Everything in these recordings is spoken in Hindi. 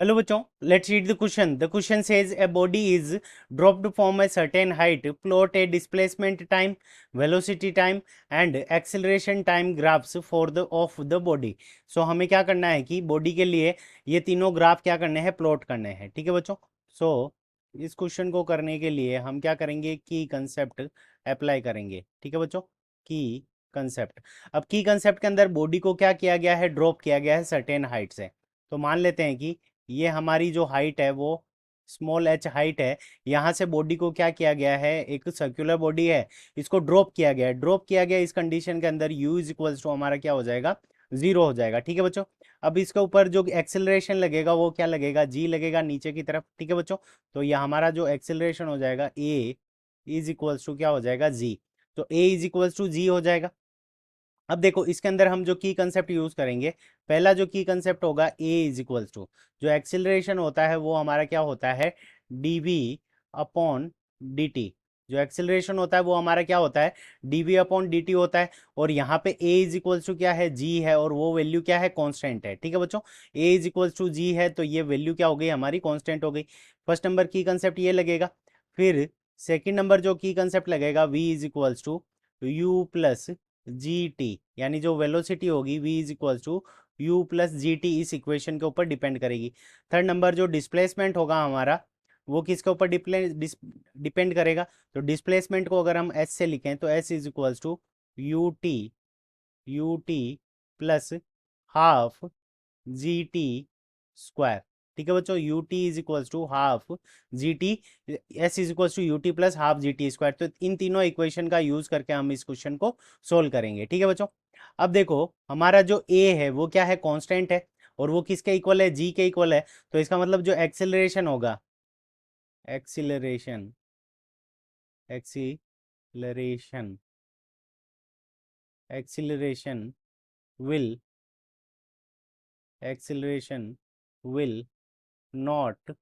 Hello बच्चों, let's read the question. The question says a body is dropped from a certain height. Plot a displacement time, velocity time and acceleration time graphs for the of the body. So हमें क्या करना है कि बॉडी के लिए ये तीनों ग्राफ क्या करने हैं, प्लॉट करने हैं। ठीक है बच्चों। सो इस क्वेश्चन को करने के लिए हम क्या करेंगे, की कंसेप्ट अप्लाई करेंगे। ठीक है बच्चों, की कंसेप्ट। अब की कंसेप्ट के अंदर बॉडी को क्या किया गया है, ड्रॉप किया गया है सर्टेन हाइट से। तो मान लेते हैं कि ये हमारी जो हाइट है वो स्मॉल एच हाइट है। यहाँ से बॉडी को क्या किया गया है, एक सर्कुलर बॉडी है, इसको ड्रॉप किया गया है। ड्रॉप किया गया इस कंडीशन के अंदर u इज इक्वल्स टू हमारा क्या हो जाएगा, जीरो हो जाएगा। ठीक है बच्चों। अब इसके ऊपर जो एक्सेलरेशन लगेगा वो क्या लगेगा, g लगेगा नीचे की तरफ। ठीक है बच्चों। तो यह हमारा जो एक्सेलरेशन हो जाएगा a इज इक्वल्स टू क्या हो जाएगा, g। तो a is equals to g हो जाएगा। अब देखो इसके अंदर हम जो की कंसेप्ट यूज करेंगे, पहला जो की कंसेप्ट होगा a इज इक्वल्स टू, जो एक्सिलरेशन होता है वो हमारा क्या होता है, dv अपॉन dt। जो एक्सिलरेशन होता है वो हमारा क्या होता है, dv अपॉन dt होता है। और यहाँ पे a इज इक्वल्स टू क्या है, g है, और वो वैल्यू क्या है, कांस्टेंट है। ठीक है बच्चों। a is equals to g है तो ये वैल्यू क्या हो गई हमारी, कांस्टेंट हो गई। फर्स्ट नंबर की कंसेप्ट ये लगेगा। फिर सेकेंड नंबर जो की कंसेप्ट लगेगा, v is equals to u plus g t, यानी जो वेलोसिटी होगी v is equal to u plus g t, इस इक्वेशन के ऊपर डिपेंड करेगी। थर्ड नंबर जो डिस्प्लेसमेंट होगा हमारा, वो किसके ऊपर डिपेंड करेगा। तो डिस्प्लेसमेंट को अगर हम s से लिखें तो s is equal to u t plus half g t square. ठीक है बच्चों, u t is equals to half g t, s is equals to u t plus half g t square. तो इन तीनों इक्वेशन का यूज करके हम इस क्वेश्चन को सोल्व करेंगे। ठीक है बच्चों। अब देखो हमारा जो ए है वो क्या है, कांस्टेंट है, और वो किसके इक्वल है, जी के इक्वल है। तो इसका मतलब जो एक्सेलरेशन होगा, acceleration acceleration acceleration will acceleration will not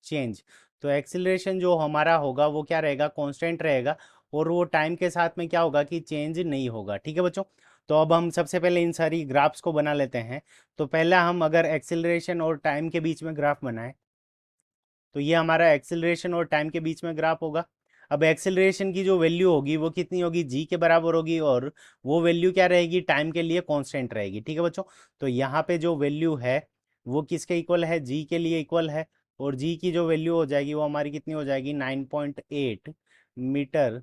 change. तो एक्सिलरेशन जो हमारा होगा वो क्या रहेगा, कांस्टेंट रहेगा, और वो टाइम के साथ में क्या होगा कि चेंज नहीं होगा। ठीक है बच्चों। तो अब हम सबसे पहले इन सारी ग्राफ्स को बना लेते हैं। तो पहला हम अगर एक्सिलरेशन और टाइम के बीच में ग्राफ बनाए, तो ये हमारा एक्सिलरेशन और टाइम के बीच में ग्राफ होगा। अब एक्सिलरेशन की जो वैल्यू होगी वो कितनी होगी, जी के बराबर होगी, और वो वैल्यू क्या रहेगी, टाइम के लिए कांस्टेंट रहेगी। ठीक है बच्चों। तो यहाँ पे जो वैल्यू है वो किसके इक्वल है, जी के लिए इक्वल है। और जी की जो वैल्यू हो जाएगी वो हमारी कितनी हो जाएगी, 9.8 मीटर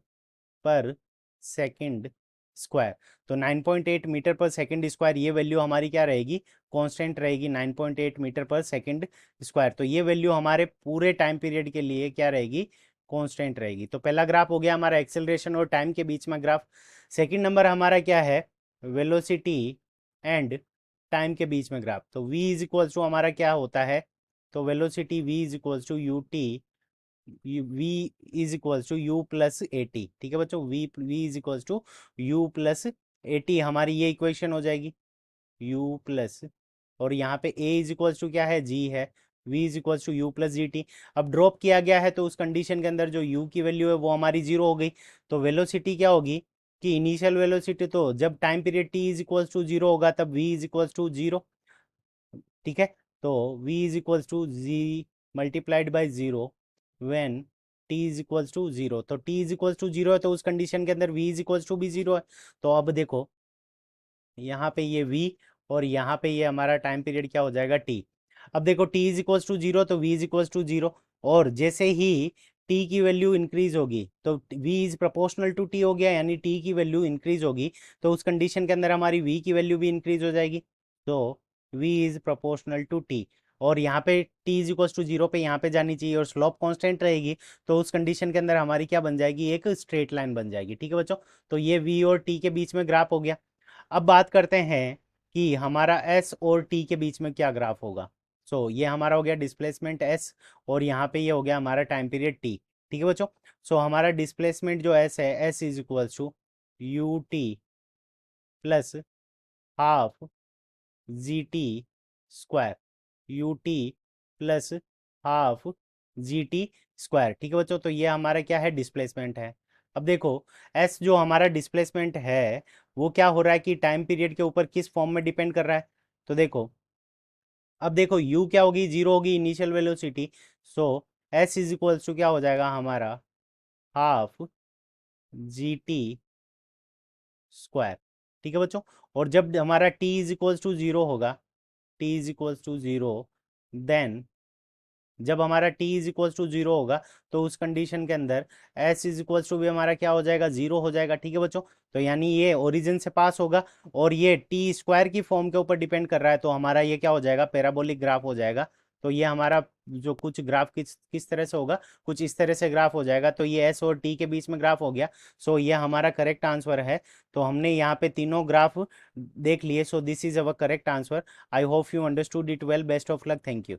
पर सेकंड स्क्वायर। तो 9.8 मीटर पर सेकंड स्क्वायर, ये वैल्यू हमारी क्या रहेगी, कांस्टेंट रहेगी, 9.8 मीटर पर सेकंड स्क्वायर। तो ये वैल्यू हमारे पूरे टाइम पीरियड के लिए क्या रहेगी, कांस्टेंट रहेगी। तो पहला ग्राफ हो गया हमारा एक्सेलरेशन और टाइम के बीच में ग्राफ। सेकंड नंबर हमारा क्या है, वेलोसिटी एंड टाइम के बीच में ग्राफ। तो v इज इक्वल्स टू हमारा क्या होता है, तो velocity v is equals to u t, v is equals to u plus a t. ठीक है बच्चों, v is equals to u plus a t, हमारी ये इक्वेशन हो जाएगी, u प्लस, और यहाँ पे a इज इक्वल्स टू क्या है, g है, v is equals to u plus g t. अब ड्रॉप किया गया है तो उस कंडीशन के अंदर जो u की वैल्यू है वो हमारी जीरो हो गई। तो वेलोसिटी क्या होगी कि इनिशियल वेलोसिटी, तो जब time period t is equals to zero होगा तब v is equals to zero. ठीक है। तो v is equals to g multiplied by zero when t is equals to zero. तो t is equals to zero है तो उस कंडीशन के अंदर v इज इक्वल्स टू भी जीरो है। तो अब देखो यहाँ पे ये v, और यहाँ पे ये हमारा टाइम पीरियड क्या हो जाएगा, t। अब देखो t is equals to zero तो v is equals to zero, और जैसे ही t की वैल्यू इंक्रीज होगी तो v is proportional to t हो गया, यानी t की वैल्यू इंक्रीज होगी तो उस कंडीशन के अंदर हमारी v की वैल्यू भी इंक्रीज हो जाएगी। तो v is proportional to t, और यहाँ पे t is equals to zero पे यहाँ पे जानी चाहिए, और स्लोप कांस्टेंट रहेगी। तो उस कंडीशन के अंदर हमारी क्या बन जाएगी, एक स्ट्रेट लाइन बन जाएगी। ठीक है बच्चों। तो ये v और t के बीच में ग्राफ हो गया। अब बात करते हैं कि हमारा s और t के बीच में क्या ग्राफ होगा। सो ये हमारा हो गया डिस्प्लेसमेंट s, और यहाँ पे ये हो गया हमारा टाइम पीरियड t। ठीक है बच्चों। सो हमारा डिस्प्लेसमेंट जो s है, s is equals to u t plus half g t square, u t plus half g t square. ठीक है बच्चों। तो ये हमारा क्या है, डिस्प्लेसमेंट है। अब देखो एस जो हमारा डिस्प्लेसमेंट है वो क्या हो रहा है कि टाइम पीरियड के ऊपर किस फॉर्म में डिपेंड कर रहा है। तो देखो अब देखो u क्या होगी, 0 होगी initial velocity, so s is equals to क्या हो जाएगा हमारा, हाफ जी टी स्क्वायर। ठीक है बच्चों। और जब हमारा t इज इक्वल्स टू 0 होगा, t is equals to 0, then जब हमारा t इज इक्वल्स टू 0 होगा, तो उस कंडीशन के अंदर s इज इक्वल्स टू भी हमारा क्या हो जाएगा, 0 हो जाएगा। ठीक है बच्चों। तो यानी ये ओरिजिन से पास होगा और ये टी स्क्वायर की फॉर्म के ऊपर डिपेंड कर रहा है, तो हमारा ये क्या हो जाएगा, पैराबोलिक ग्राफ हो जाएगा। तो ये हमारा जो कुछ ग्राफ किस किस तरह से होगा, कुछ इस तरह से ग्राफ हो जाएगा। तो ये एस और टी के बीच में ग्राफ हो गया। सो ये हमारा करेक्ट आंसर है। तो हमने यहाँ पे तीनों ग्राफ देख लिए। So this is our correct answer. I hope you understood it well. Best of luck. Thank you.